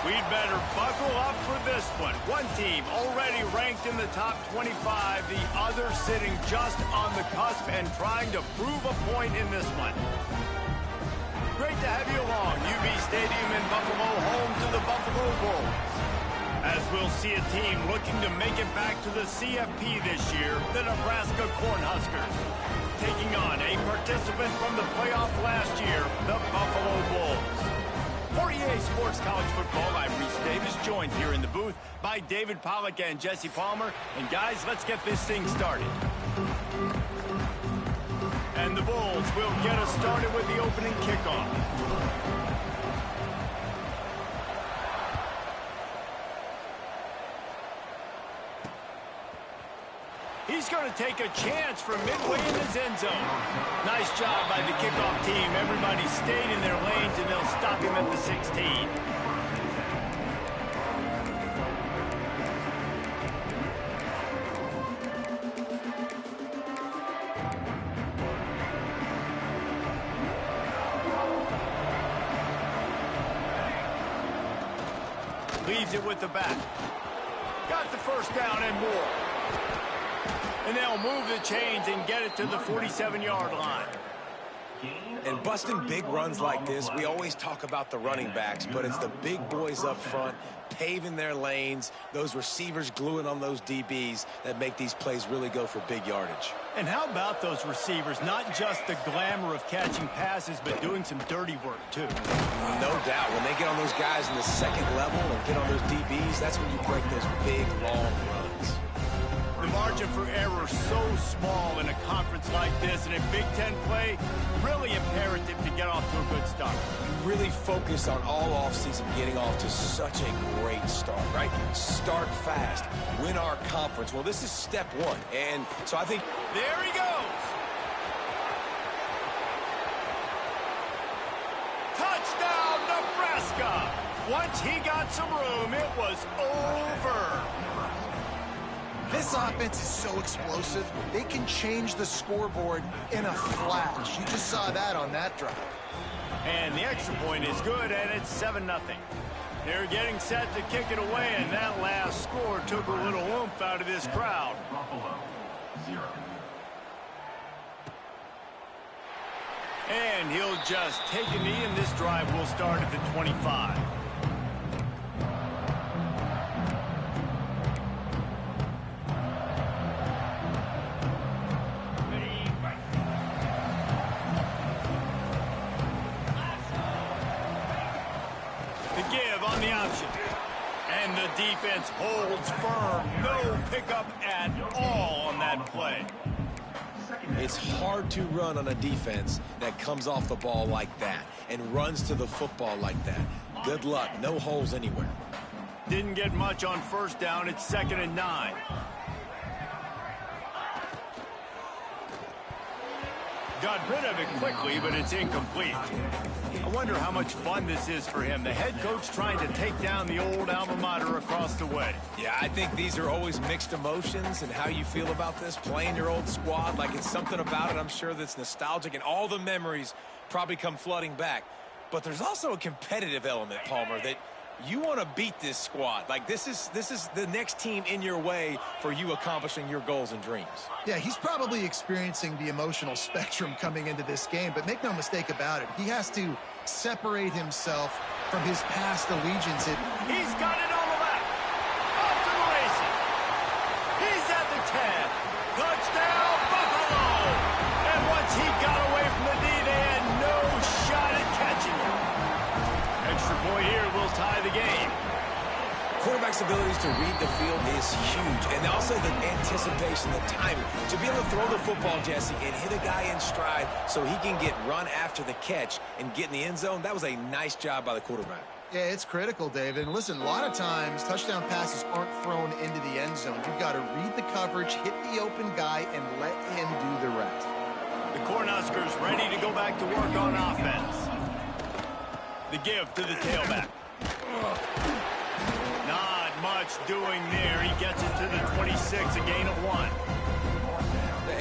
We'd better buckle up for this one. One team already ranked in the top 25, the other sitting just on the cusp and trying to prove a point in this one. Great to have you along. UB Stadium in Buffalo, home to the Buffalo Bulls. As we'll see a team looking to make it back to the CFP this year, the Nebraska Cornhuskers. Taking on a participant from the playoff last year, the Buffalo Bulls. For EA Sports College Football, I'm Reese Davis, joined here in the booth by David Pollack and Jesse Palmer. And guys, let's get this thing started. And the Bulls will get us started with the opening kickoff. He's going to take a chance from midway in his end zone. Nice job by the kickoff team. Everybody stayed in their lanes, and they'll stop him at the 16. Leaves it with the back. Got the first down and more. And they'll move the chains and get it to the 47-yard line. And busting big runs like this, we always talk about the running backs, but it's the big boys up front, paving their lanes, those receivers gluing on those DBs that make these plays really go for big yardage. And how about those receivers? Not just the glamour of catching passes, but doing some dirty work, too. No doubt. When they get on those guys in the second level and get on those DBs, that's when you break those big, long runs. The margin for error so small in a conference like this, and a Big Ten play, really imperative to get off to a good start. You really focus on all offseason getting off to such a great start, right? Start fast, win our conference. Well, this is step one, and so I think... There he goes! Touchdown, Nebraska! Once he got some room, it was over. This offense is so explosive, they can change the scoreboard in a flash. You just saw that on that drive. And the extra point is good, and it's 7-0. They're getting set to kick it away, and that last score took a little oomph out of this crowd. And he'll just take a knee, and this drive will start at the 25. The option. And the defense holds firm. No pickup at all on that play. It's hard to run on a defense that comes off the ball like that and runs to the football like that. Good luck. No holes anywhere. Didn't get much on first down. It's 2nd and 9. Got rid of it quickly, but it's incomplete. I wonder how much fun this is for him. The head coach trying to take down the old alma mater across the way. Yeah, I think these are always mixed emotions and how you feel about this, playing your old squad. Like, it's something about it, I'm sure, that's nostalgic, and all the memories probably come flooding back. But there's also a competitive element, Palmer, that you want to beat this squad. Like, this is the next team in your way for you accomplishing your goals and dreams. Yeah, he's probably experiencing the emotional spectrum coming into this game, but make no mistake about it, he has to separate himself from his past allegiance. He's got it on the left. Off to the races. He's at the 10. Touchdown, Buffalo! And once he got away from the D, they had no shot at catching him. Extra point here will tie the game. Quarterback's abilities to read the field is huge. And also the anticipation, the timing. To be able to throw the football, Jesse, and hit a guy in stride so he can get run after the catch and get in the end zone, that was a nice job by the quarterback. Yeah, it's critical, David. And listen, a lot of times touchdown passes aren't thrown into the end zone. You've got to read the coverage, hit the open guy, and let him do the rest. The Cornhuskers ready to go back to work on offense. The give to the tailback. Not much doing there. He gets it to the 26, a gain of 1.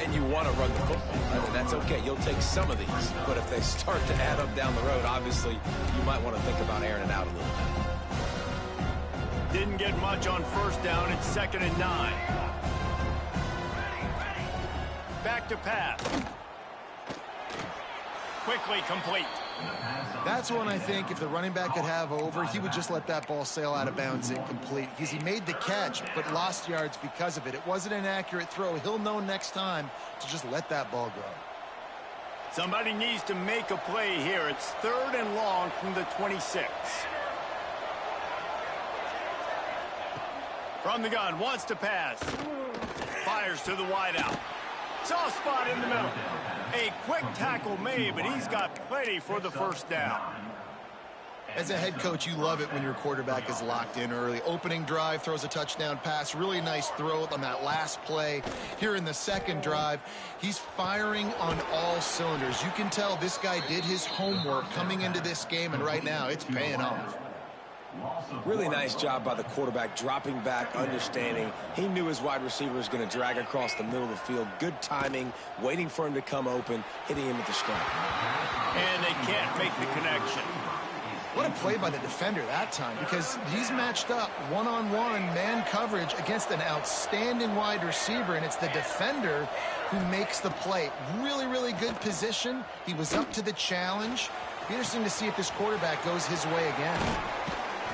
And you want to run the football. I mean, that's okay. You'll take some of these. But if they start to add up down the road, obviously, you might want to think about airing it out a little bit. Didn't get much on first down. It's 2nd and 9. Back to pass. Quickly complete. That's one I think if the running back could have over, he would just let that ball sail out of bounds incomplete. Because he made the catch, but lost yards because of it. It wasn't an accurate throw. He'll know next time to just let that ball go. Somebody needs to make a play here. It's 3rd and long from the 26. From the gun, wants to pass. Fires to the wideout. Soft spot in the middle. A quick tackle made, but he's got plenty for the first down. As a head coach, you love it when your quarterback is locked in early. Opening drive, throws a touchdown pass. Really nice throw on that last play. Here in the second drive, he's firing on all cylinders. You can tell this guy did his homework coming into this game, and right now it's paying off. Really nice job by the quarterback, dropping back, understanding. He knew his wide receiver was going to drag across the middle of the field. Good timing, waiting for him to come open, hitting him with the strike. And they can't make the connection. What a play by the defender that time, because he's matched up one-on-one man coverage against an outstanding wide receiver, and it's the defender who makes the play. Really, really good position. He was up to the challenge. Be interesting to see if this quarterback goes his way again.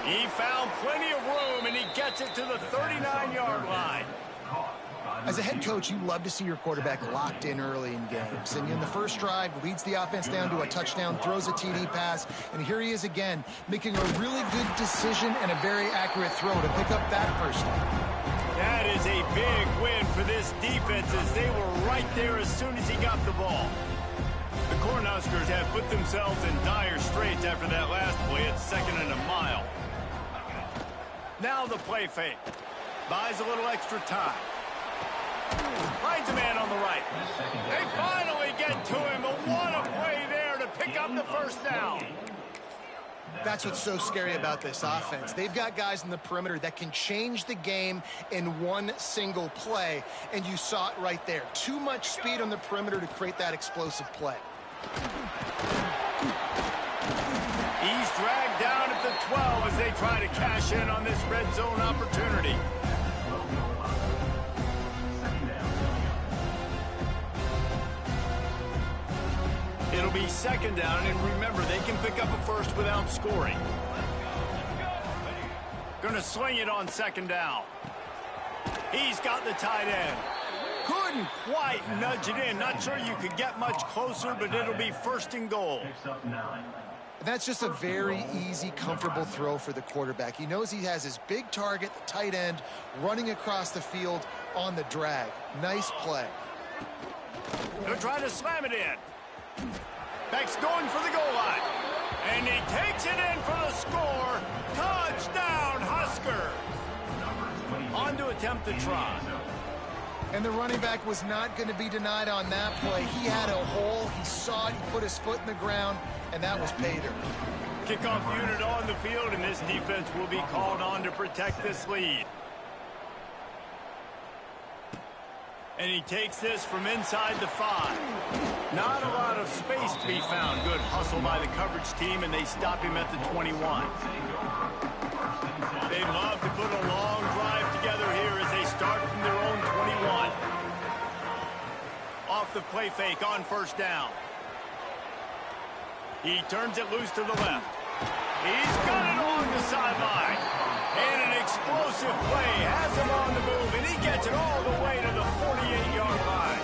He found plenty of room, and he gets it to the 39-yard line. As a head coach, you love to see your quarterback locked in early in games. And in the first drive, leads the offense down to a touchdown, throws a TD pass, and here he is again, making a really good decision and a very accurate throw to pick up that first down. That is a big win for this defense as they were right there as soon as he got the ball. The Cornhuskers have put themselves in dire straits after that last play at 2nd and a mile. Now the play fake. Buys a little extra time. Finds a man on the right. They finally get to him, but what a play there to pick up the first down. That's what's so scary about this offense. They've got guys in the perimeter that can change the game in one single play, and you saw it right there. Too much speed on the perimeter to create that explosive play. He's dragged down at the 12 as they try to cash in on this red zone opportunity. It'll be 2nd down, and remember, they can pick up a first without scoring. Gonna sling it on 2nd down. He's got the tight end. Couldn't quite nudge it in. Not sure you could get much closer, but it'll be 1st and goal. That's just a very easy, comfortable throw for the quarterback. He knows he has his big target, the tight end, running across the field on the drag. Nice play. They're trying to slam it in. Beck's going for the goal line. And he takes it in for the score. Touchdown, Husker. On to attempt the try. And the running back was not going to be denied on that play. He had a hole. He saw it. He put his foot in the ground, and that was pay dirt. Kickoff unit on the field, and this defense will be called on to protect this lead. And he takes this from inside the 5. Not a lot of space to be found. Good hustle by the coverage team, and they stop him at the 21. They love to put a long drive together here as they start from their own 21. Off the play fake on 1st down. He turns it loose to the left. He's got it along the sideline. And an explosive play has him on the move, and he gets it all the way to the 48-yard line.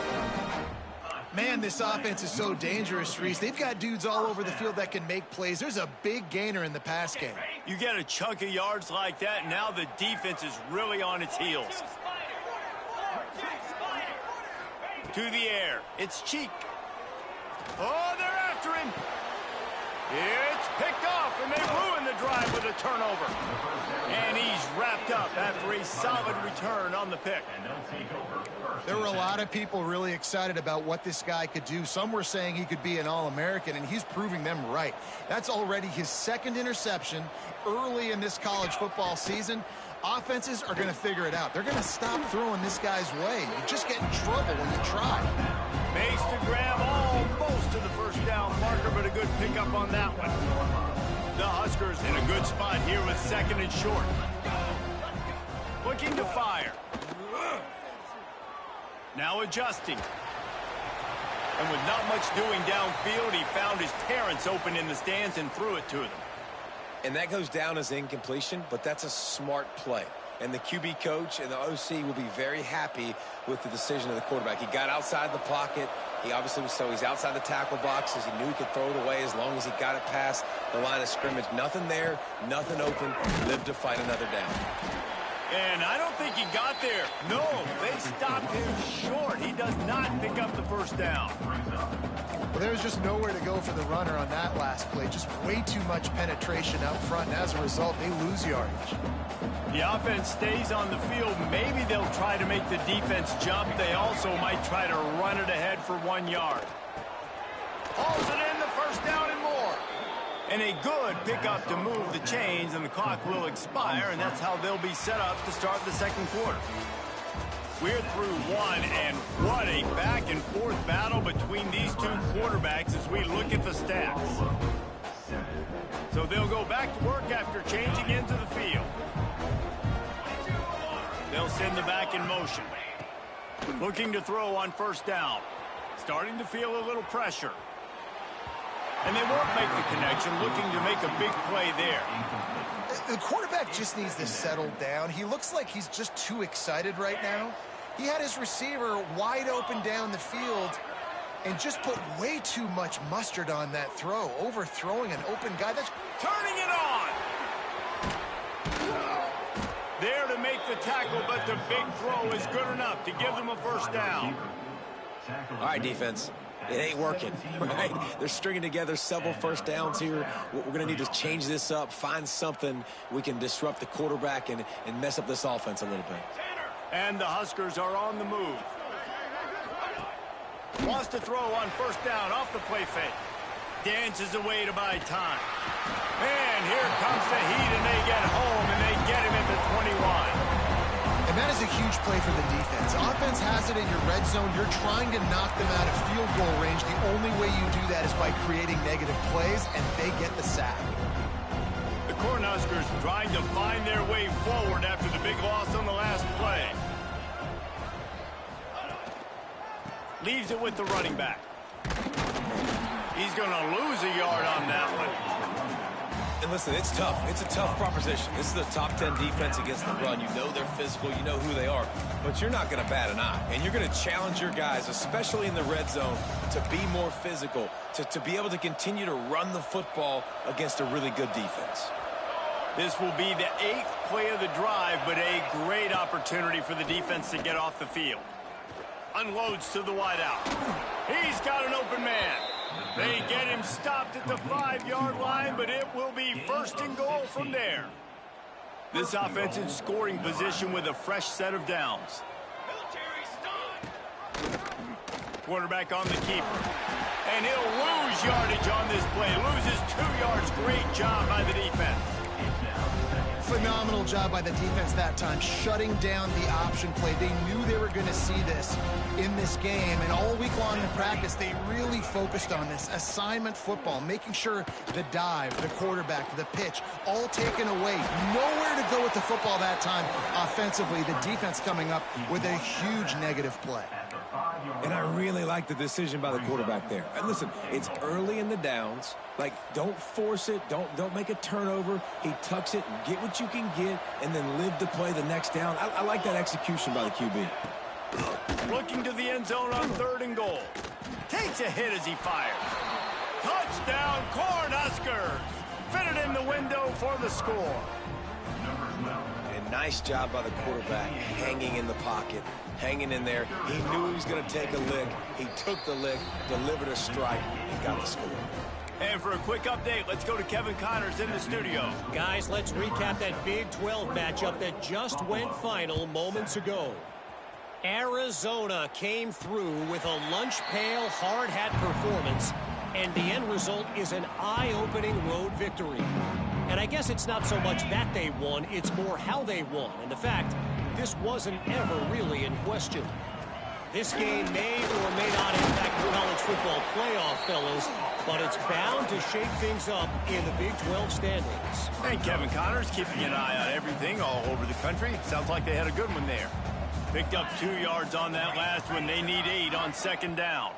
Man, this offense is so dangerous, Reese. They've got dudes all over the field that can make plays. There's a big gainer in the pass game. You get a chunk of yards like that, now the defense is really on its heels. To the air. It's Cheek. Oh, they're after him. It's picked off, and they ruin the drive with a turnover. And he's wrapped up after a solid return on the pick. There were a lot of people really excited about what this guy could do. Some were saying he could be an All-American, and he's proving them right. That's already his 2nd interception early in this college football season. Offenses are going to figure it out. They're going to stop throwing this guy's way. You just get in trouble when you try. Makes the grab almost to the 1st down marker, but a good pickup on that one. The Huskers in a good spot here with 2nd and short. looking to fire. Now adjusting. And with not much doing downfield, he found his Terrence open in the stands and threw it to them. And that goes down as incompletion, but that's a smart play. And the QB coach and the OC will be very happy with the decision of the quarterback. He got outside the pocket. He obviously was he's outside the tackle boxes. He knew he could throw it away as long as he got it past the line of scrimmage. Nothing there, nothing open. Lived to fight another down. And I don't think he got there. No, they stopped him short. He does not pick up the first down. Well, there was just nowhere to go for the runner on that last play. Just way too much penetration up front, and as a result, they lose yardage. The offense stays on the field. Maybe they'll try to make the defense jump. They also might try to run it ahead for 1 yard. Hauls it in, the first down and more. And a good pickup to move the chains, and the clock will expire, and that's how they'll be set up to start the second quarter. We're through one, and what a back-and-forth battle between these two quarterbacks as we look at the stats. So they'll go back to work after changing into the field. They'll send the back in motion. Looking to throw on first down. Starting to feel a little pressure. And they won't make the connection, looking to make a big play there. The quarterback just needs to settle down. He looks like he's just too excited right now. He had his receiver wide open down the field and just put way too much mustard on that throw, overthrowing an open guy. That's turning it on. There to make the tackle, but the big throw is good enough to give them a first down. All right, defense. It ain't working, right? They're stringing together several first downs here. We're going to need to change this up, find something we can disrupt the quarterback and mess up this offense a little bit. And the Huskers are on the move. Wants to throw on first down off the play fake. Dances away to buy time. And here comes the heat, and they get home, and they get him at the 21. And that is a huge play for the defense. Offense has it in your red zone. You're trying to knock them out of field goal range. The only way you do that is by creating negative plays, and they get the sack. The Cornhuskers trying to find their way forward after the big loss on the last play. Leaves it with the running back. He's going to lose a yard on that one. And listen, it's tough. It's a tough proposition. This is the top 10 defense against the run. You know they're physical. You know who they are. But you're not going to bat an eye. And you're going to challenge your guys, especially in the red zone, to be more physical, to be able to continue to run the football against a really good defense. This will be the 8th play of the drive, but a great opportunity for the defense to get off the field. Unloads to the wideout. He's got an open man. They get him stopped at the 5-yard line, but it will be first and goal from there. This offense in scoring position with a fresh set of downs. Quarterback on the keeper. And he'll lose yardage on this play. Loses 2 yards. Great job by the defense. Phenomenal job by the defense that time, shutting down the option play. They knew they were going to see this in this game, and all week long in practice, they really focused on this assignment football, making sure the dive, the quarterback, the pitch, all taken away. Nowhere to go with the football that time offensively. The defense coming up with a huge negative play. And I really like the decision by the quarterback there. And listen, it's early in the downs. Like, don't force it. Don't make a turnover. He tucks it, get what you can get, and then live to play the next down. I like that execution by the QB. Looking to the end zone on 3rd and goal. Takes a hit as he fires. Touchdown, Cornhuskers! Fitted in the window for the score. And nice job by the quarterback, hanging in the pocket, hanging in there. He knew he was going to take a lick. He took the lick, delivered a strike, and got the score. And for a quick update, let's go to Kevin Connors in the studio. Guys, let's recap that Big 12 matchup that just went final moments ago. Arizona came through with a lunch pail hard hat performance, and the end result is an eye-opening road victory. And I guess it's not so much that they won, it's more how they won. And the fact, this wasn't ever really in question. This game may or may not impact the college football playoff, fellas, but it's bound to shake things up in the Big 12 standings. And Kevin Connors keeping an eye on everything all over the country. Sounds like they had a good one there. Picked up 2 yards on that last one. They need 8 on second down.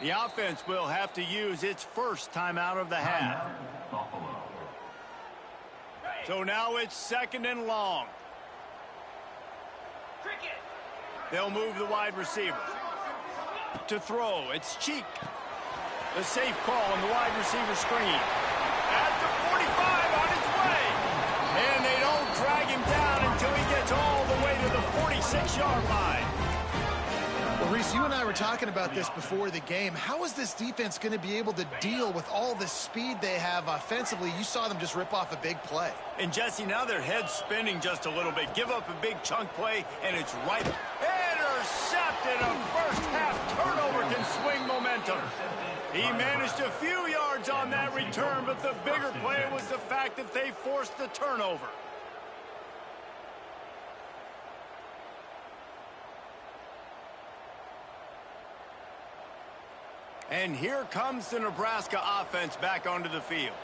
The offense will have to use its first timeout of the half. So now it's second and long. They'll move the wide receiver. To throw, it's Cheek. The safe call on the wide receiver screen. At the 45 on his way. And they don't drag him down until he gets all the way to the 46-yard line. Well, Reese, you and I were talking about this before the game. How is this defense going to be able to deal with all the speed they have offensively? You saw them just rip off a big play. And, Jesse, now their head's spinning just a little bit. Give up a big chunk play, and it's right. Intercepted. A first-half turnover can swing momentum. He managed a few yards on that return, but the bigger play was the fact that they forced the turnover. And here comes the Nebraska offense back onto the field.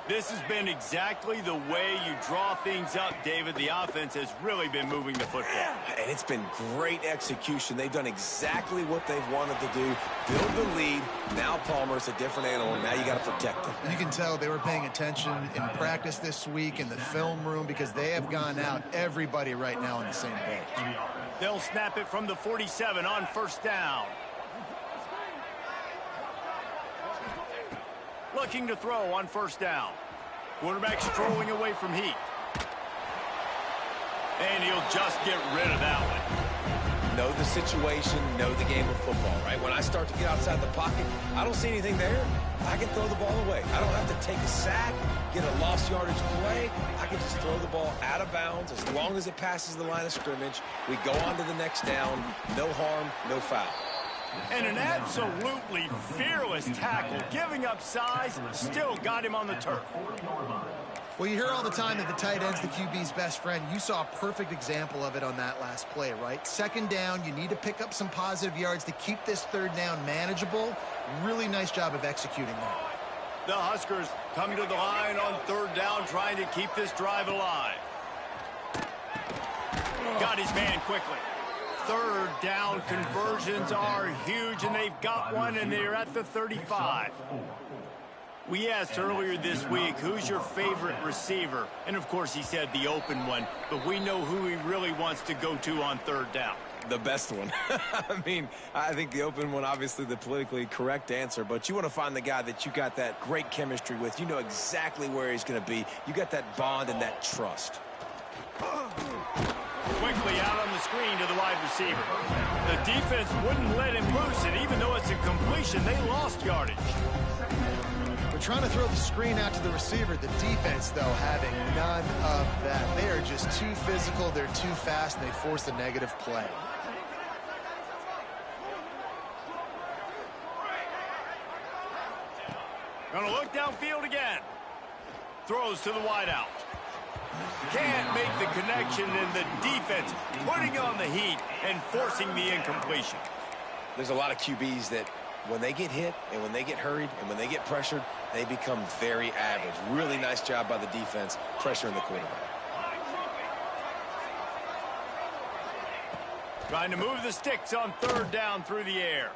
This has been exactly the way you draw things up, David. The offense has really been moving the football. And it's been great execution. They've done exactly what they've wanted to do. Build the lead. Now Palmer's a different animal. Now you got to protect him. You can tell they were paying attention in practice this week in the film room because they have gone out, everybody right now on the same page. They'll snap it from the 47 on first down. Looking to throw on first down. Quarterback strolling away from heat. And he'll just get rid of that one. Know the situation, know the game of football, right? When I start to get outside the pocket, I don't see anything there. I can throw the ball away. I don't have to take a sack, get a lost yardage play. I can just throw the ball out of bounds as long as it passes the line of scrimmage. We go on to the next down. No harm, no foul. And an absolutely fearless tackle, giving up size, still got him on the turf. Well, you hear all the time that the tight end's the QB's best friend. You saw a perfect example of it on that last play, right? Second down, you need to pick up some positive yards to keep this third down manageable. Really nice job of executing that. The Huskers coming to the line on third down, trying to keep this drive alive. Got his man quickly. Third down conversions are huge, and they've got one, and they're at the 35. We asked earlier this week, who's your favorite receiver? And, of course, he said the open one, but we know who he really wants to go to on third down. The best one. I mean, I think the open one, obviously the politically correct answer, but you want to find the guy that you got that great chemistry with. You know exactly where he's going to be. You got that bond and that trust. Quickly out on the screen to the wide receiver. The defense wouldn't let him loose, and even though it's a completion, they lost yardage. We're trying to throw the screen out to the receiver. The defense, though, having none of that. They are just too physical, they're too fast, and they force a negative play. Gonna look downfield again. Throws to the wideout. Can't make the connection, and the defense putting on the heat and forcing the incompletion. There's a lot of QBs that when they get hit and when they get hurried and when they get pressured, they become very average. Really nice job by the defense pressuring the quarterback. Trying to move the sticks on third down through the air.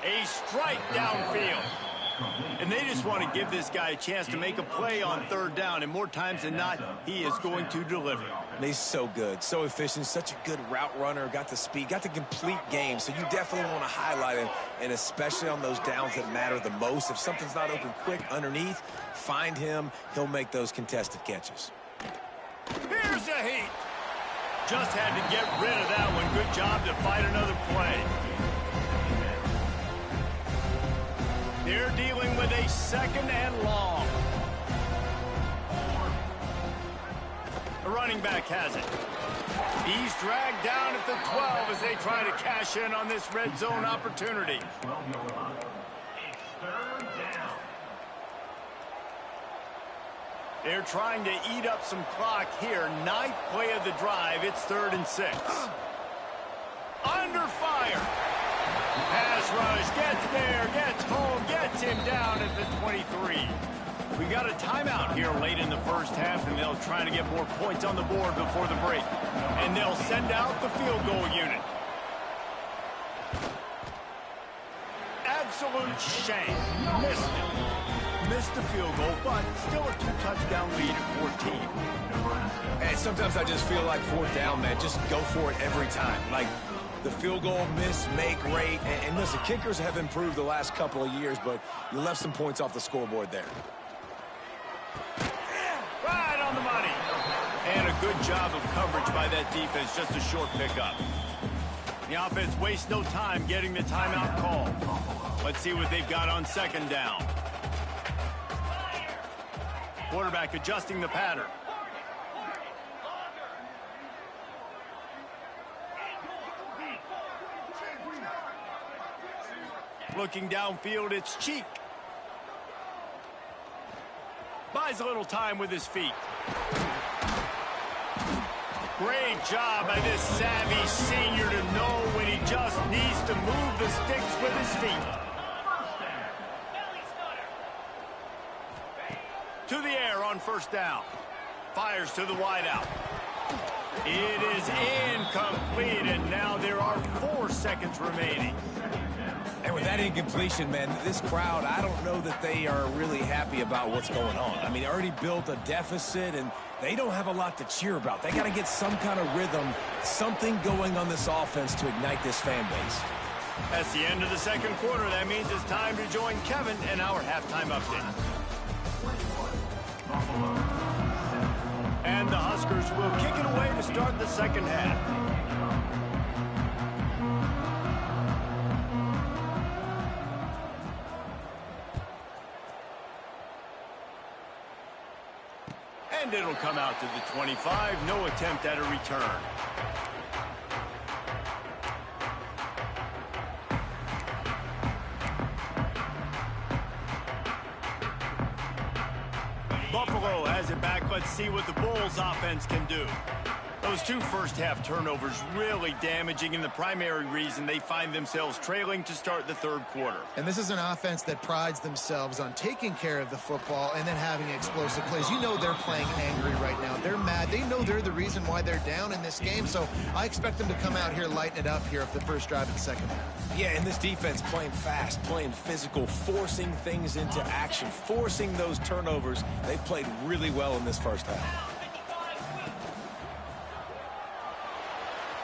A strike downfield. And they just want to give this guy a chance to make a play on third down, and more times than not, he is going to deliver. And he's so good, so efficient, such a good route runner, got the speed, got the complete game, so you definitely want to highlight him, and especially on those downs that matter the most. If something's not open quick underneath, find him. He'll make those contested catches. Here's the heat. Just had to get rid of that one. Good job to fight another play. They're dealing with a second and long. The running back has it. He's dragged down at the 12 as they try to cash in on this red zone opportunity. They're trying to eat up some clock here. Ninth play of the drive. It's 3rd and 6. Under fire. Pass rush, gets there, gets home, gets him down at the 23. We got a timeout here late in the first half, and they'll try to get more points on the board before the break. And they'll send out the field goal unit. Absolute shame. Missed it. Missed the field goal, but still a 2-touchdown lead at 14. And sometimes I just feel like fourth down, man. Just go for it every time. Like the field goal miss, make rate. And listen, kickers have improved the last couple of years, but you left some points off the scoreboard there. Right on the money. And a good job of coverage by that defense. Just a short pickup. The offense wastes no time getting the timeout call. Let's see what they've got on second down. Quarterback adjusting the pattern. Looking downfield, it's Cheek. Buys a little time with his feet. Great job by this savvy senior to know when he just needs to move the sticks with his feet. To the air on first down. Fires to the wideout. It is incomplete, and now there are 4 seconds remaining. And with that incompletion, man, this crowd, I don't know that they are really happy about what's going on. I mean, they already built a deficit, and they don't have a lot to cheer about. They got to get some kind of rhythm, something going on this offense to ignite this fan base. That's the end of the second quarter. That means it's time to join Kevin in our halftime update. And the Huskers will kick it away to start the second half. And it'll come out to the 25. No attempt at a return. Buffalo has it back. Let's see what the Bulls offense can do. Those 2 first-half turnovers really damaging, and the primary reason they find themselves trailing to start the third quarter. And this is an offense that prides themselves on taking care of the football and then having explosive plays. You know they're playing angry right now. They're mad. They know they're the reason why they're down in this game, so I expect them to come out here, lighten it up here of the first drive of the second half. Yeah, and this defense playing fast, playing physical, forcing things into action, forcing those turnovers. They've played really well in this first half.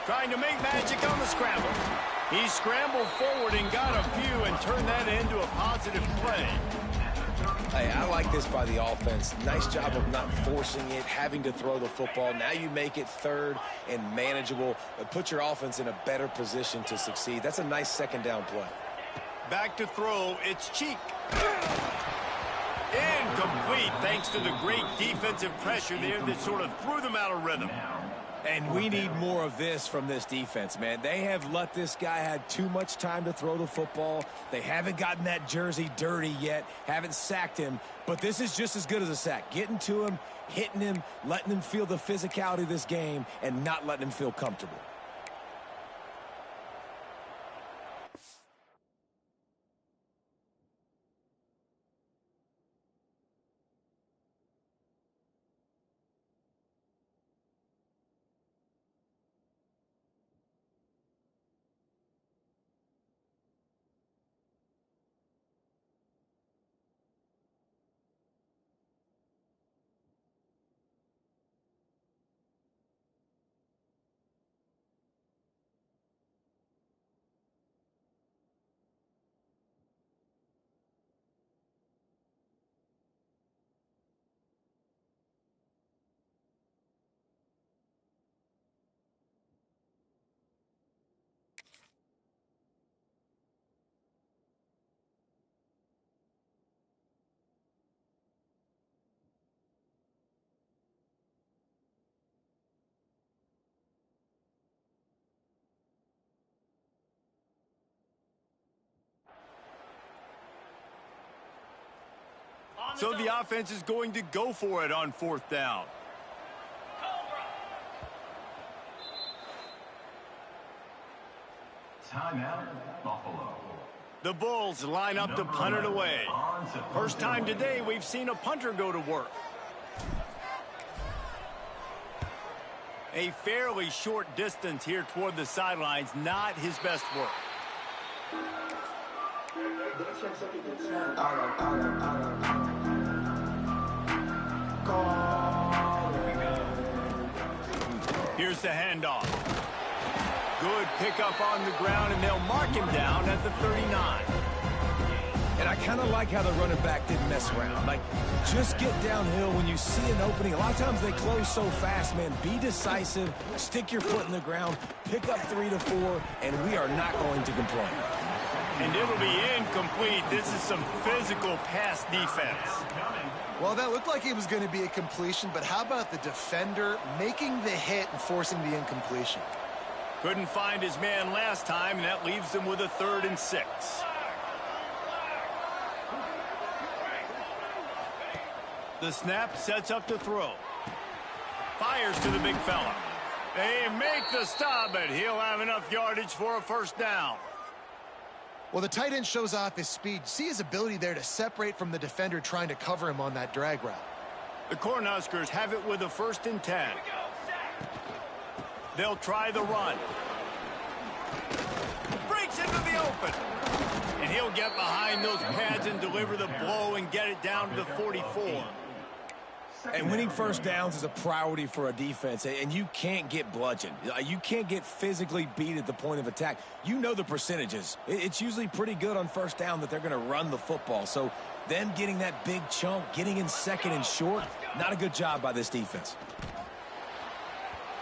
Trying to make magic on the scramble. He scrambled forward and got a few and turned that into a positive play. Hey, I like this by the offense. Nice job of not forcing it, having to throw the football. Now you make it third and manageable. Put your offense in a better position to succeed. That's a nice second down play. Back to throw, it's Cheek. Incomplete thanks to the great defensive pressure there that sort of threw them out of rhythm. And we need more of this from this defense, man. They have let this guy have too much time to throw the football. They haven't gotten that jersey dirty yet, haven't sacked him. But this is just as good as a sack. Getting to him, hitting him, letting him feel the physicality of this game, and not letting him feel comfortable. So the offense is going to go for it on fourth down. Timeout, Buffalo. The Bulls line up to punt it away. First time today we've seen a punter go to work. A fairly short distance here toward the sidelines, not his best work. Here's the handoff. Good pickup on the ground, and they'll mark him down at the 39. And I kind of like how the running back didn't mess around. Like, just get downhill when you see an opening. A lot of times they close so fast, man. Be decisive, stick your foot in the ground, pick up 3 to 4, and we are not going to complain. And it'll be incomplete. This is some physical pass defense. Well, that looked like it was going to be a completion, but how about the defender making the hit and forcing the incompletion? Couldn't find his man last time, and that leaves them with a 3rd and 6. The snap sets up to throw. Fires to the big fella. They make the stop, but he'll have enough yardage for a first down. Well, the tight end shows off his speed. See his ability there to separate from the defender trying to cover him on that drag route. The Cornhuskers have it with a 1st and 10. They'll try the run. Breaks into the open. And he'll get behind those pads and deliver the blow and get it down to the 44. And winning first downs is a priority for a defense, and you can't get bludgeoned. You can't get physically beat at the point of attack. You know the percentages. It's usually pretty good on first down that they're going to run the football. So them getting that big chunk, getting in 2nd and short, not a good job by this defense.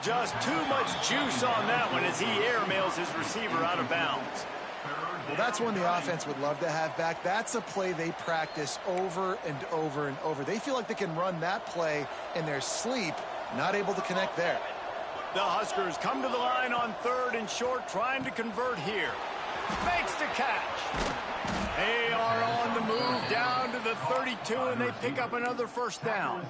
Just too much juice on that one as he airmails his receiver out of bounds. Well, that's one the offense would love to have back. That's a play they practice over and over and over. They feel like they can run that play in their sleep, not able to connect there. The Huskers come to the line on 3rd and short, trying to convert here. Makes the catch. They are on the move down to the 32, and they pick up another first down.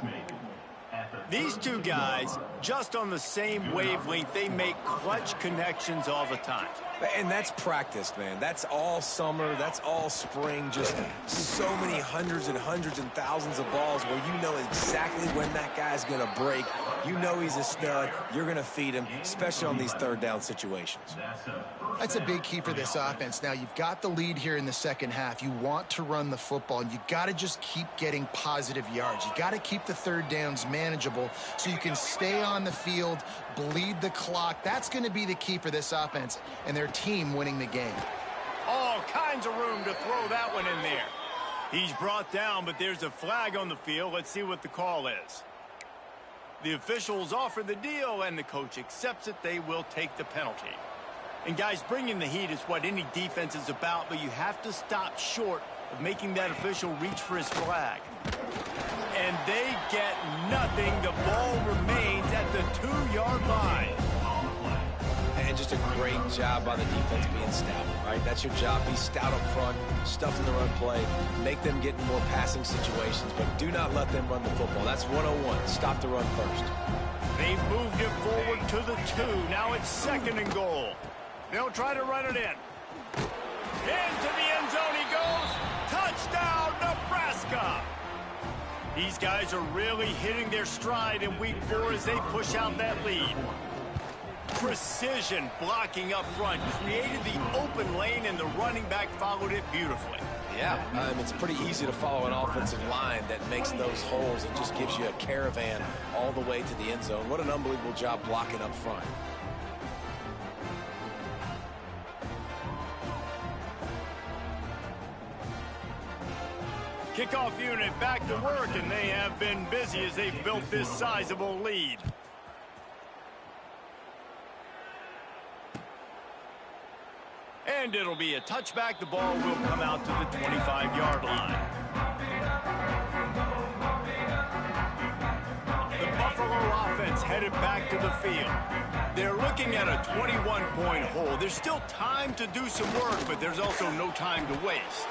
These two guys, just on the same wavelength, they make clutch connections all the time. And that's practice, man. That's all summer. That's all spring. Just so many hundreds and thousands of balls where you know exactly when that guy's going to break. You know he's a stud. You're going to feed him, especially on these 3rd down situations. That's a big key for this offense. Now, you've got the lead here in the second half. You want to run the football, and you got to just keep getting positive yards. You got to keep the 3rd downs manageable so you can stay on the field, bleed the clock. That's going to be the key for this offense and their team winning the game. All kinds of room to throw that one in there. He's brought down, but there's a flag on the field. Let's see what the call is. The officials offer the deal, and the coach accepts it. They will take the penalty. And guys, bringing the heat is what any defense is about, but you have to stop short of making that official reach for his flag. And they get nothing. The ball remains at the 2-yard line. And just a great job by the defense being stout, right? That's your job. Be stout up front, stuff in the run play, make them get in more passing situations, but do not let them run the football. That's 101. Stop the run first. They've moved it forward to the 2. Now it's 2nd and goal. They'll try to run it in. Into the end zone he goes. Touchdown, Nebraska. These guys are really hitting their stride in week 4 as they push out that lead. Precision blocking up front, created the open lane, and the running back followed it beautifully. Yeah, it's pretty easy to follow an offensive line that makes those holes and just gives you a caravan all the way to the end zone. What an unbelievable job blocking up front. Kickoff unit back to work, and they have been busy as they've built this sizable lead. And it'll be a touchback. The ball will come out to the 25-yard line. The Buffalo offense headed back to the field. They're looking at a 21-point hole. There's still time to do some work, but there's also no time to waste.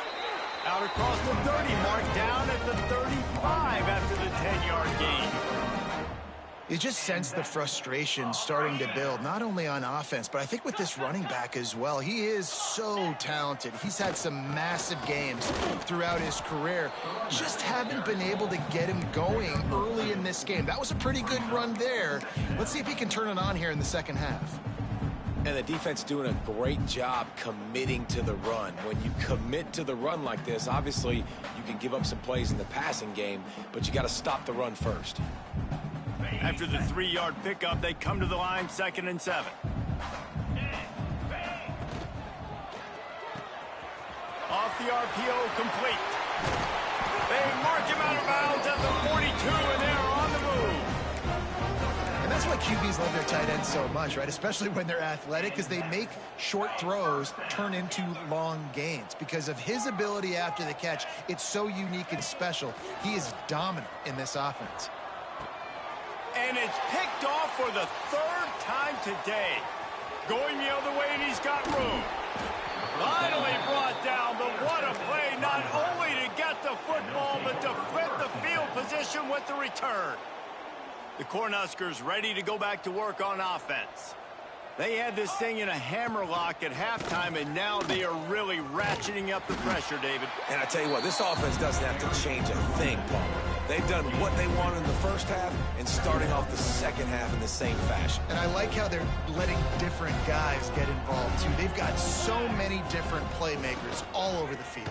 Out across the 30 mark, down at the 35 after the 10-yard gain. You just sense the frustration starting to build, not only on offense, but I think with this running back as well. He is so talented. He's had some massive games throughout his career. Just haven't been able to get him going early in this game. That was a pretty good run there. Let's see if he can turn it on here in the second half. And the defense doing a great job committing to the run. When you commit to the run like this, obviously you can give up some plays in the passing game, but you got to stop the run first. After the 3-yard pickup, they come to the line, 2nd and 7. Off the RPO, complete. They mark him out of bounds at the 42, and they're on the move. And that's why QBs love their tight ends so much, right? Especially when they're athletic, because they make short throws turn into long gains. Because of his ability after the catch, it's so unique and special. He is dominant in this offense. And it's picked off for the 3rd time today. Going the other way, and he's got room. Finally brought down, but what a play, not only to get the football, but to flip the field position with the return. The Cornhuskers ready to go back to work on offense. They had this thing in a hammerlock at halftime, and now they are really ratcheting up the pressure, David. And I tell you what, this offense doesn't have to change a thing, Paul. They've done what they wanted in the first half and starting off the second half in the same fashion. And I like how they're letting different guys get involved, too. They've got so many different playmakers all over the field.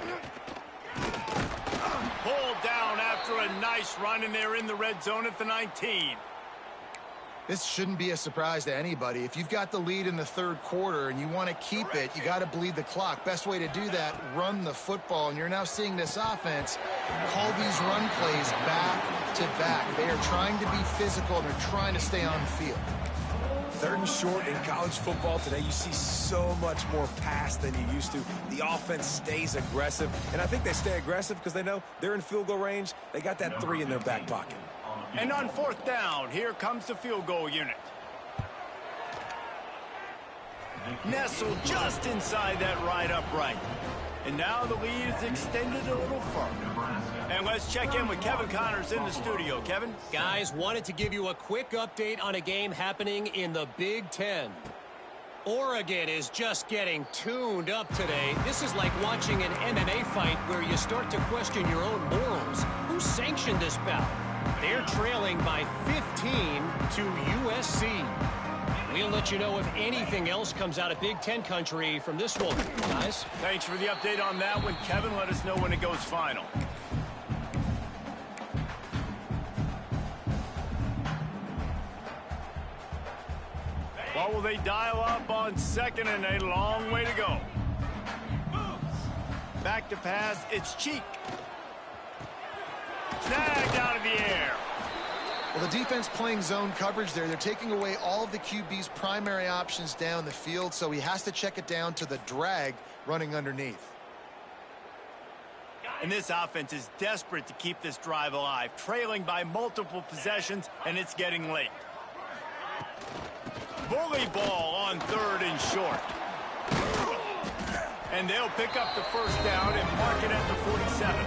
Pulled down after a nice run, and they're in the red zone at the 19. This shouldn't be a surprise to anybody. If you've got the lead in the 3rd quarter and you want to keep it, you got to bleed the clock. Best way to do that, run the football. And you're now seeing this offense call these run plays back to back. They are trying to be physical, and they're trying to stay on the field. 3rd and short in college football today, you see so much more pass than you used to. The offense stays aggressive, and I think they stay aggressive because they know they're in field goal range. They got that 3 in their back pocket. And on 4th down, here comes the field goal unit. Nestled just inside that right upright. And now the lead is extended a little further. And let's check in with Kevin Connors in the studio. Kevin? Guys, wanted to give you a quick update on a game happening in the Big Ten. Oregon is just getting tuned up today. This is like watching an MMA fight where you start to question your own morals. Who sanctioned this bout? They're trailing by 15 to USC. We'll let you know if anything else comes out of Big Ten country from this one, guys. Thanks for the update on that one, Kevin. Let us know when it goes final. What will they dial up on 2nd and a long way to go? Back to pass, it's Cheek. Snagged out of the air. Well, the defense playing zone coverage there. They're taking away all of the QB's primary options down the field, so he has to check it down to the drag running underneath. And this offense is desperate to keep this drive alive, trailing by multiple possessions, and it's getting late. Bully ball on 3rd and short. And they'll pick up the 1st down and mark it at the 47.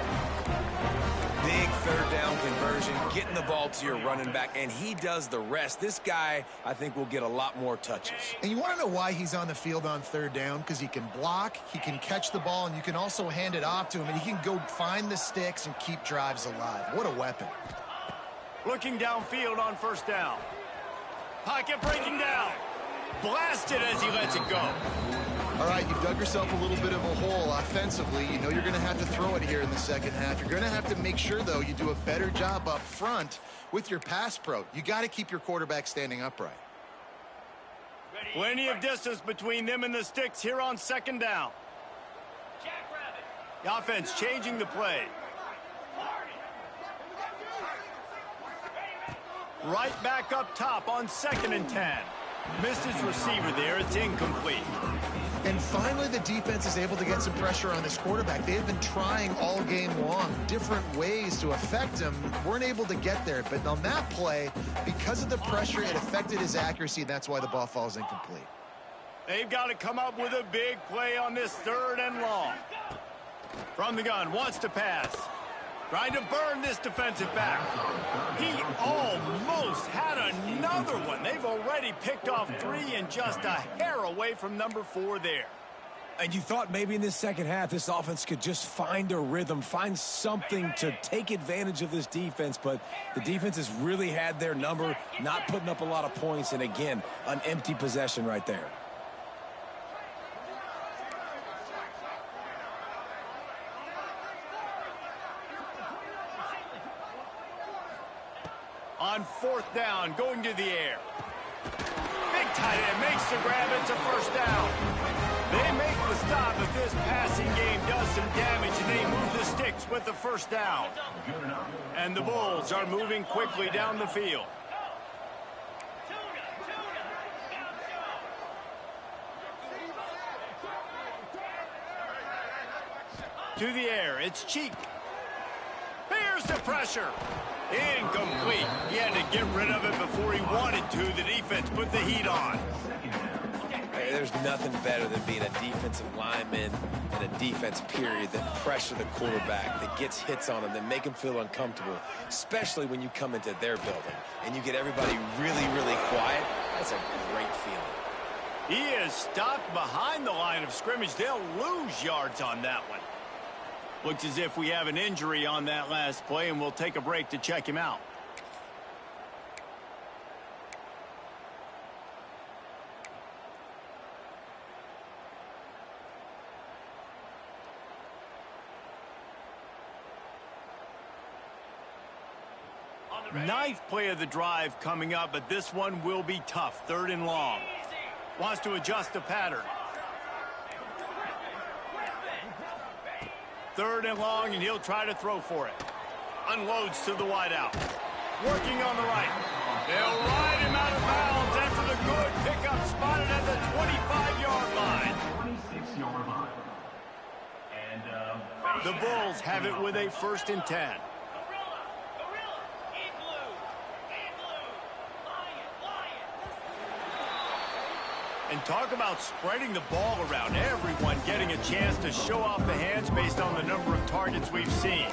Big 3rd down conversion, getting the ball to your running back, and he does the rest. This guy, I think, will get a lot more touches. And you want to know why he's on the field on 3rd down? Because he can block, he can catch the ball, and you can also hand it off to him, and he can go find the sticks and keep drives alive. What a weapon. Looking downfield on 1st down. Pocket breaking down. Blasted as he lets it go. All right, you've dug yourself a little bit of a hole offensively. You know you're going to have to throw it here in the second half. You're going to have to make sure, though, you do a better job up front with your pass pro. You got to keep your quarterback standing upright. Plenty of distance between them and the sticks here on 2nd down. The offense changing the play. Right back up top on 2nd and 10. Missed his receiver there. It's incomplete. And finally, the defense is able to get some pressure on this quarterback. They have been trying all game long different ways to affect him. Weren't able to get there. But on that play, because of the pressure, it affected his accuracy, and that's why the ball falls incomplete. They've got to come up with a big play on this 3rd and long. From the gun, wants to pass. Trying to burn this defensive back. He almost had another one. They've already picked off 3 and just a hair away from number 4 there. And you thought maybe in this second half this offense could just find a rhythm, find something to take advantage of this defense, but the defense has really had their number, not putting up a lot of points, and again, an empty possession right there. On 4th down, going to the air. Big tight end makes the grab. It's a first down. They make the stop, but this passing game does some damage, and they move the sticks with the first down. And the Bulls are moving quickly down the field. To the air, it's Cheek. Here's the pressure. Incomplete. He had to get rid of it before he wanted to. The defense put the heat on. Hey, there's nothing better than being a defensive lineman and a defense period that pressure the quarterback, that gets hits on him, that make him feel uncomfortable, especially when you come into their building and you get everybody really, really quiet. That's a great feeling. He is stopped behind the line of scrimmage. They'll lose yards on that one. Looks as if we have an injury on that last play, and we'll take a break to check him out. Ninth play of the drive coming up, but this one will be tough. 3rd and long. Wants to adjust the pattern. 3rd and long, and he'll try to throw for it. Unloads to the wideout. Working on the right. They'll ride him out of bounds after the good pickup spotted at the 25-yard line. 26-yard line. And the Bulls have it with a 1st and 10. And talk about spreading the ball around. Everyone getting a chance to show off the hands based on the number of targets we've seen.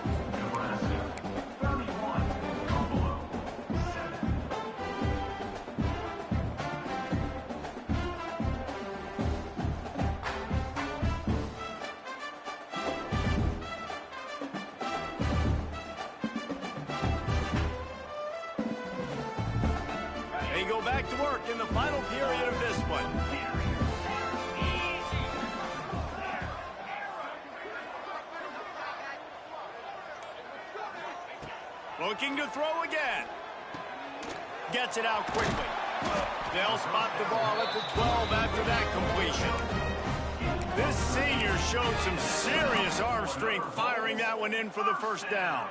They go back to work in the final period of this one. Looking to throw again. Gets it out quickly. They'll spot the ball at the 12 after that completion. This senior showed some serious arm strength firing that one in for the first down.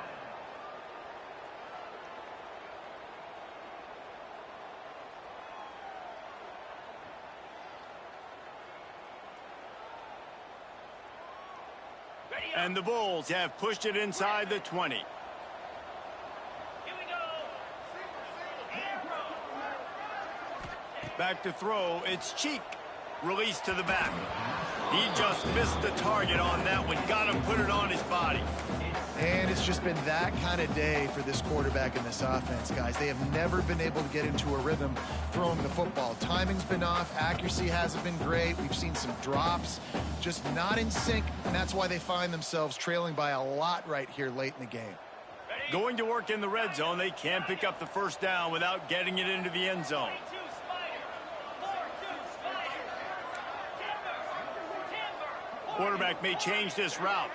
And the Bulls have pushed it inside the 20. Back to throw, it's Cheek. Release to the back. He just missed the target on that one. Got him, put it on his body. And it's just been that kind of day for this quarterback and this offense, guys. They have never been able to get into a rhythm throwing the football. Timing's been off. Accuracy hasn't been great. We've seen some drops, just not in sync, and that's why they find themselves trailing by a lot right here late in the game. Going to work in the red zone. They can't pick up the first down without getting it into the end zone. Quarterback may change this route.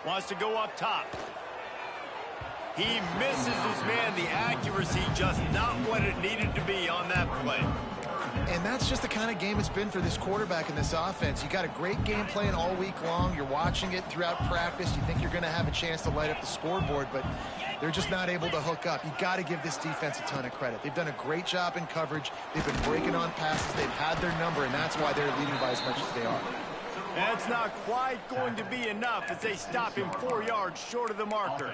Wants to go up top. He misses his man. The accuracy just not what it needed to be on that play. And that's just the kind of game it's been for this quarterback and this offense. You got a great game plan all week long. You're watching it throughout practice. You think you're going to have a chance to light up the scoreboard, but they're just not able to hook up. You got to give this defense a ton of credit. They've done a great job in coverage. They've been breaking on passes. They've had their number, and that's why they're leading by as much as they are. That's not quite going to be enough as they stop him 4 yards short of the marker.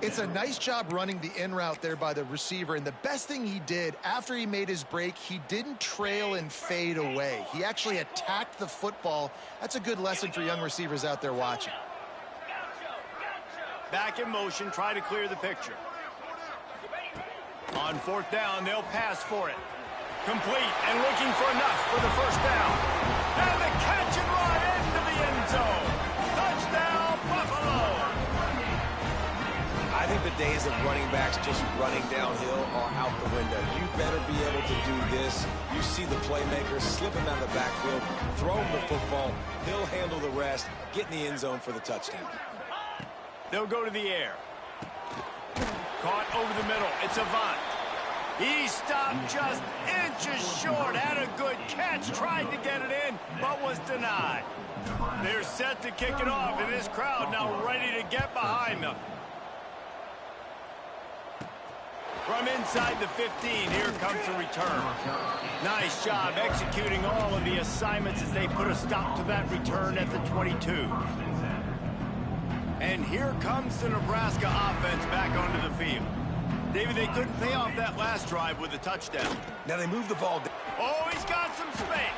It's a nice job running the in route there by the receiver, and the best thing he did after he made his break, he didn't trail and fade away. He actually attacked the football. That's a good lesson for young receivers out there watching. Back in motion, try to clear the picture. On fourth down, they'll pass for it. Complete and looking for enough for the first down. And the catch and run into the end zone. Touchdown, Buffalo. I think the days of running backs just running downhill are out the window. You better be able to do this. You see the playmaker slip him out of the backfield, throw him the football, he'll handle the rest, get in the end zone for the touchdown. They'll go to the air. Caught over the middle. It's Avant. He stopped just inches short. Had a good catch. Tried to get it in, but was denied. They're set to kick it off, and this crowd now ready to get behind them. From inside the 15, here comes the return. Nice job executing all of the assignments as they put a stop to that return at the 22. And here comes the Nebraska offense back onto the field. David, they couldn't pay off that last drive with a touchdown. Now they move the ball down. Oh, he's got some space.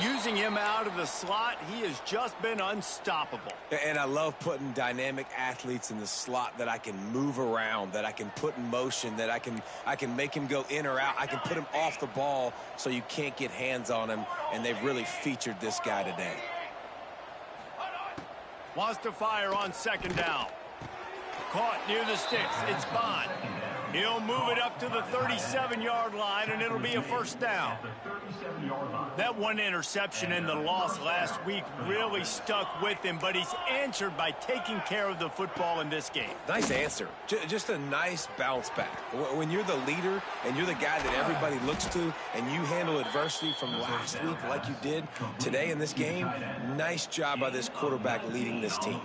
Using him out of the slot, he has just been unstoppable. And I love putting dynamic athletes in the slot that I can move around, that I can put in motion, that I can make him go in or out. I can put him off the ball so you can't get hands on him, and they've really featured this guy today. Wants to fire on second down. Caught near the sticks. It's Bond. He'll move it up to the 37-yard line, and it'll be a first down. That one interception and the loss last week really stuck with him, but he's answered by taking care of the football in this game. Nice answer. Just a nice bounce back. When you're the leader and you're the guy that everybody looks to and you handle adversity from last week like you did today in this game, nice job by this quarterback leading this team.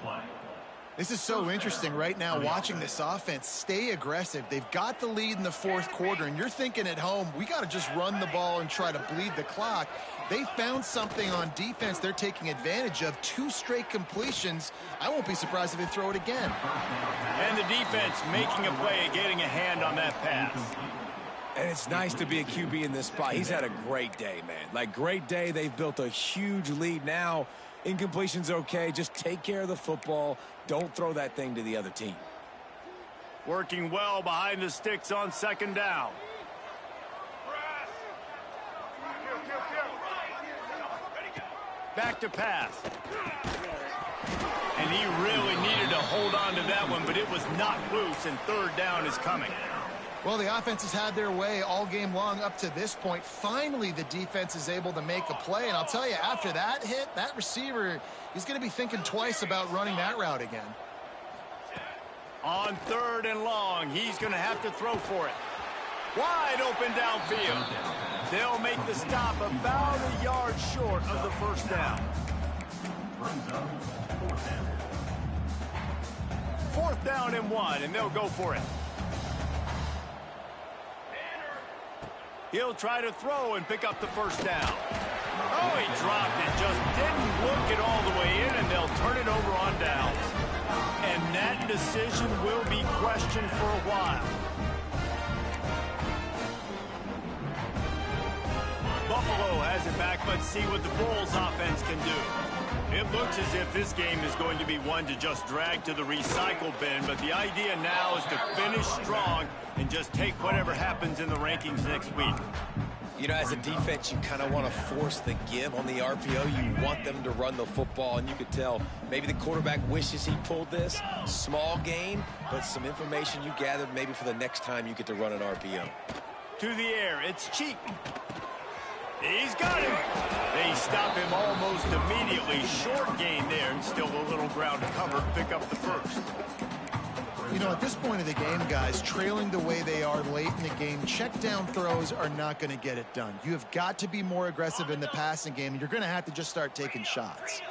This is so interesting right now watching this offense stay aggressive. They've got the lead in the fourth quarter, and you're thinking at home, we got to just run the ball and try to bleed the clock. They found something on defense they're taking advantage of. 2 straight completions. I won't be surprised if they throw it again. And the defense making a play, getting a hand on that pass. And it's nice to be a QB in this spot. He's had a great day, man. Like, great day. They've built a huge lead now. Incompletion's okay. Just take care of the football. Don't throw that thing to the other team. Working well behind the sticks on second down. Back to pass. And he really needed to hold on to that one, but it was not loose, and third down is coming. Well, the offense has had their way all game long up to this point. Finally, the defense is able to make a play. And I'll tell you, after that hit, that receiver, he's going to be thinking twice about running that route again. On third and long, he's going to have to throw for it. Wide open downfield. They'll make the stop about a yard short of the first down. Fourth down and 1, and they'll go for it. He'll try to throw and pick up the first down. Oh, he dropped it. Just didn't look it all the way in, and they'll turn it over on downs. And that decision will be questioned for a while. Buffalo has it back. Let's see what the Bulls offense can do. It looks as if this game is going to be one to just drag to the recycle bin, but the idea now is to finish strong and just take whatever happens in the rankings next week. You know, as a defense, you kind of want to force the give on the RPO. You want them to run the football, and you could tell maybe the quarterback wishes he pulled this. Small gain, but some information you gathered maybe for the next time you get to run an RPO. To the air, it's Cheek. He's got him. They stop him almost immediately. Short gain there, and still a little ground to cover. Pick up the first. You know, at this point of the game, guys, trailing the way they are late in the game, check down throws are not going to get it done. You have got to be more aggressive in the passing game, and you're going to have to just start taking shots.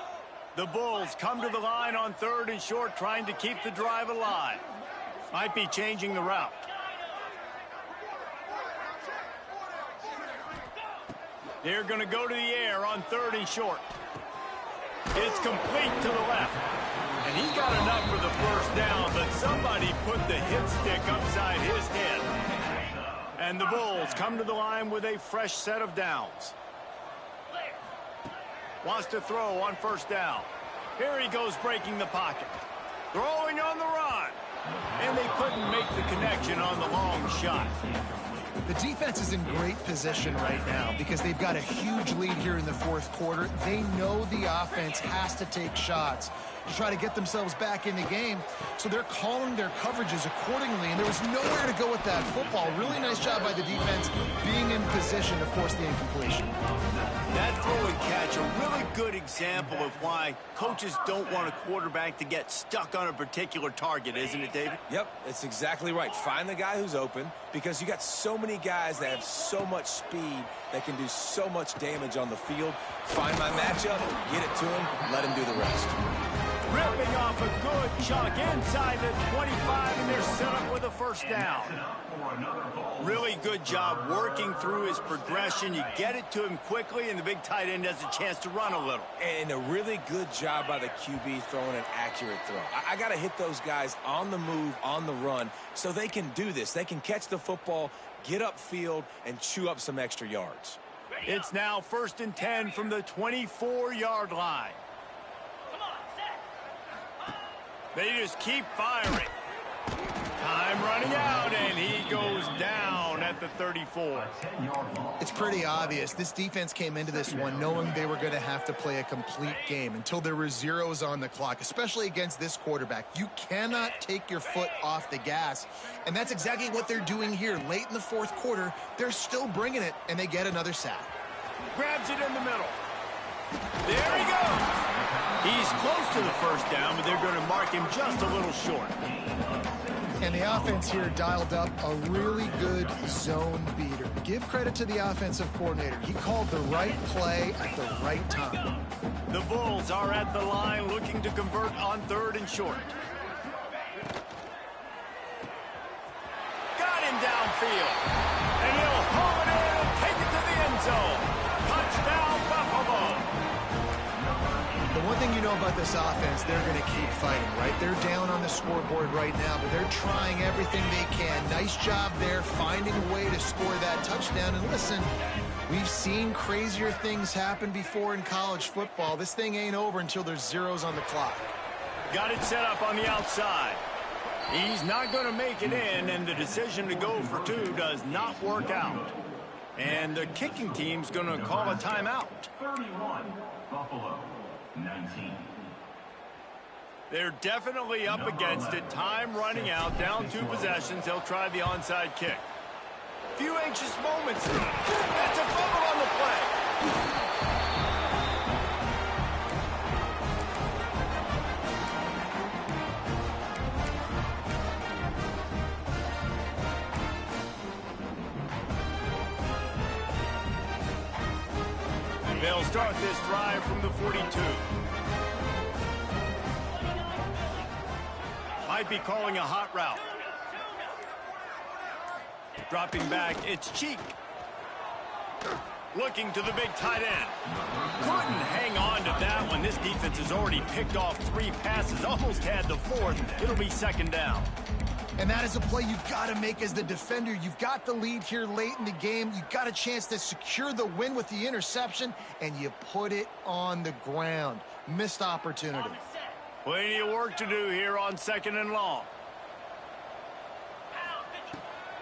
The Bulls come to the line on third and short, trying to keep the drive alive. Might be changing the route. They're going to go to the air on third and short. It's complete to the left. And he got enough for the first down, but somebody put the hit stick upside his head. And the Bulls come to the line with a fresh set of downs. Wants to throw on first down. Here he goes breaking the pocket. Throwing on the run. And they couldn't make the connection on the long shot. The defense is in great position right now because they've got a huge lead here in the fourth quarter. They know the offense has to take shots to try to get themselves back in the game, so they're calling their coverages accordingly, and there was nowhere to go with that football. Really nice job by the defense being in position to force the incompletion. That throw and catch, a really good example of why coaches don't want a quarterback to get stuck on a particular target, isn't it, David? Yep, it's exactly right. Find the guy who's open, because you got so many guys that have so much speed that can do so much damage on the field. Find my matchup, get it to him, let him do the rest. Ripping off a good chunk inside the 25, and they're set up with a first down. Really good job working through his progression. You get it to him quickly, and the big tight end has a chance to run a little. And a really good job by the QB throwing an accurate throw. I got to hit those guys on the move, on the run, so they can do this. They can catch the football, get upfield, and chew up some extra yards. It's now 1st and 10 from the 24-yard line. They just keep firing. Time running out, and he goes down at the 34. It's pretty obvious. This defense came into this one knowing they were going to have to play a complete game until there were zeros on the clock, especially against this quarterback. You cannot take your foot off the gas, and that's exactly what they're doing here. Late in the fourth quarter, they're still bringing it, and they get another sack. Grabs it in the middle. There he goes. He's close to the first down, but they're going to mark him just a little short. And the offense here dialed up a really good zone beater. Give credit to the offensive coordinator. He called the right play at the right time. The Bulls are at the line looking to convert on 3rd and short. Got him downfield. And he'll haul it in and take it to the end zone. Touchdown, Buffalo. The one thing you know about this offense, they're going to keep fighting, right? They're down on the scoreboard right now, but they're trying everything they can. Nice job there, finding a way to score that touchdown. And listen, we've seen crazier things happen before in college football. This thing ain't over until there's zeros on the clock. Got it set up on the outside. He's not going to make it in, and the decision to go for 2 does not work out. And the kicking team's going to call a timeout. 31, Buffalo. 19. They're definitely up against it. Time running out. Down 2 possessions. They'll try the onside kick. Few anxious moments. That's a fumble on the play. They'll start this drive from the 42. Might be calling a hot route. Dropping back, it's Cheek. Looking to the big tight end. Couldn't hang on to that one. This defense has already picked off 3 passes, almost had the 4th. It'll be 2nd down. And that is a play you've got to make as the defender. You've got the lead here late in the game. You've got a chance to secure the win with the interception, and you put it on the ground. Missed opportunity. Plenty of work to do here on 2nd and long.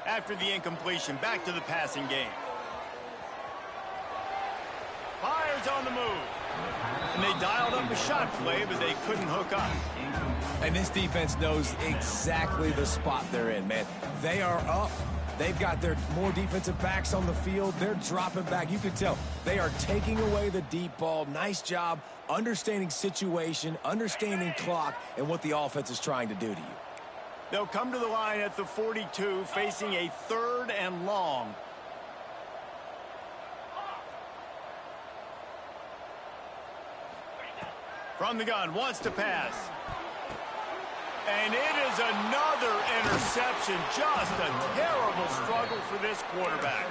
After the incompletion, back to the passing game. Fires on the move. And they dialed up a shot play, but they couldn't hook up. And this defense knows exactly the spot they're in, man. They are up. They've got their more defensive backs on the field. They're dropping back. You can tell they are taking away the deep ball. Nice job understanding situation, understanding clock, and what the offense is trying to do to you. They'll come to the line at the 42, facing a 3rd and long. From the gun, wants to pass. And it is another interception. Just a terrible struggle for this quarterback.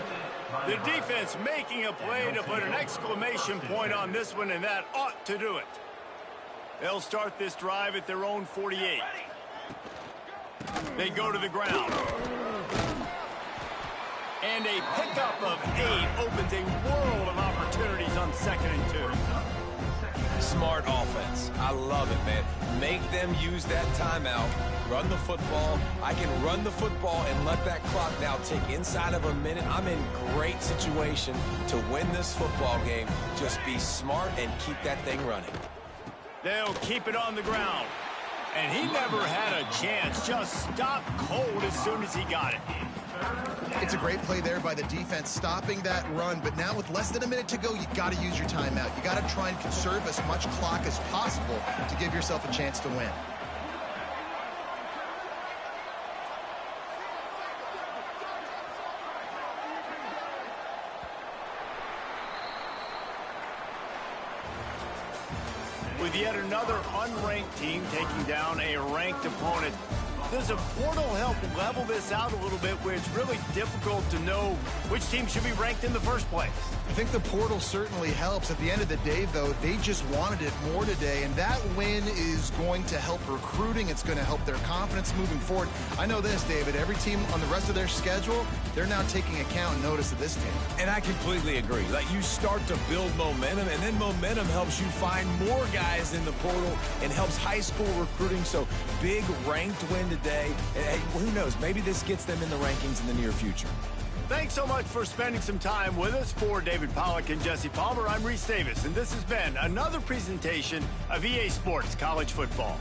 The defense making a play to put an exclamation point on this one, and that ought to do it. They'll start this drive at their own 48. They go to the ground. And a pickup of 8 opens a world of opportunities on 2nd and 2. Smart offense. I love it, man. Make them use that timeout, run the football. I can run the football and let that clock now tick inside of a minute. I'm in great situation to win this football game. Just be smart and keep that thing running. They'll keep it on the ground. And he never had a chance. Just stopped cold as soon as he got it. It's a great play there by the defense, stopping that run. But now with less than a minute to go, you got to use your timeout. You got to try and conserve as much clock as possible to give yourself a chance to win. With yet another unranked team taking down a ranked opponent, does a portal help level this out a little bit where it's really difficult to know which team should be ranked in the first place? I think the portal certainly helps. At the end of the day, though, they just wanted it more today, and that win is going to help recruiting. It's going to help their confidence moving forward. I know this, David, every team on the rest of their schedule, they're now taking account and notice of this team. And I completely agree. Like, you start to build momentum, and then momentum helps you find more guys in the portal and helps high school recruiting. So big ranked win today. And who knows, maybe this gets them in the rankings in the near future. Thanks so much for spending some time with us. For David Pollack and Jesse Palmer, I'm Reese Davis, and this has been another presentation of EA Sports College Football.